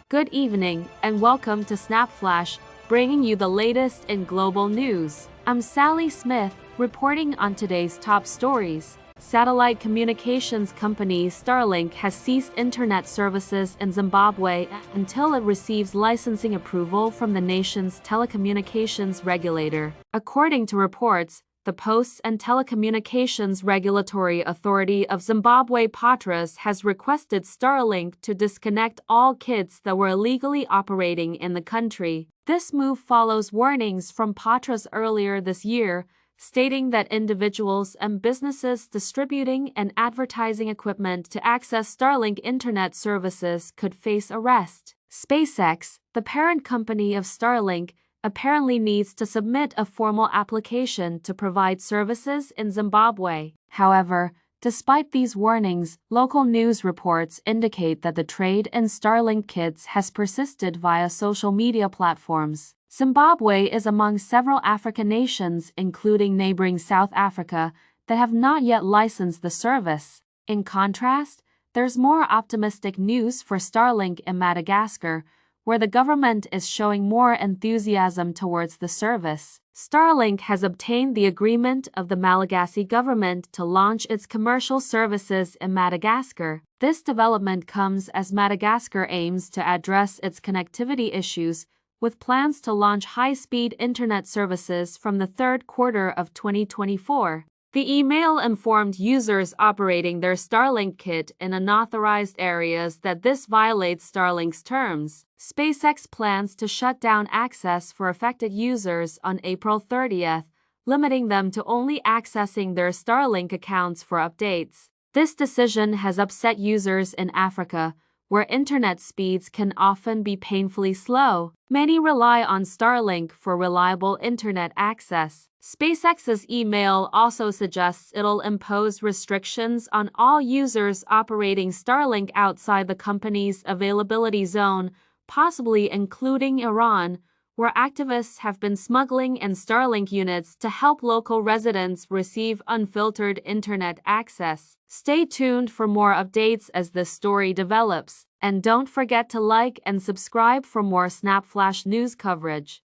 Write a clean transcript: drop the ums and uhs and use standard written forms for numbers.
Good evening, and welcome to Snap Flash, bringing you the latest in global news. I'm Sally Smith, reporting on today's top stories. Satellite communications company Starlink has ceased internet services in Zimbabwe until it receives licensing approval from the nation's telecommunications regulator. According to reports, the Posts and Telecommunications Regulatory Authority of Zimbabwe (POTRAZ) has requested Starlink to disconnect all kits that were illegally operating in the country. This move follows warnings from POTRAZ earlier this year, stating that individuals and businesses distributing and advertising equipment to access Starlink internet services could face arrest. SpaceX, the parent company of Starlink, apparently needs to submit a formal application to provide services in Zimbabwe. However, despite these warnings, local news reports indicate that the trade in Starlink kits has persisted via social media platforms. Zimbabwe is among several African nations, including neighboring South Africa, that have not yet licensed the service. In contrast, there's more optimistic news for Starlink in Madagascar, where the government is showing more enthusiasm towards the service. Starlink has obtained the agreement of the Malagasy government to launch its commercial services in Madagascar. This development comes as Madagascar aims to address its connectivity issues, with plans to launch high-speed internet services from the third quarter of 2024. The email informed users operating their Starlink kit in unauthorized areas that this violates Starlink's terms. SpaceX plans to shut down access for affected users on April 30th, limiting them to only accessing their Starlink accounts for updates. This decision has upset users in Africa, where internet speeds can often be painfully slow. Many rely on Starlink for reliable internet access. SpaceX's email also suggests it'll impose restrictions on all users operating Starlink outside the company's availability zone, possibly including Iran, where activists have been smuggling in Starlink units to help local residents receive unfiltered internet access. Stay tuned for more updates as this story develops, and don't forget to like and subscribe for more Snap Flash news coverage.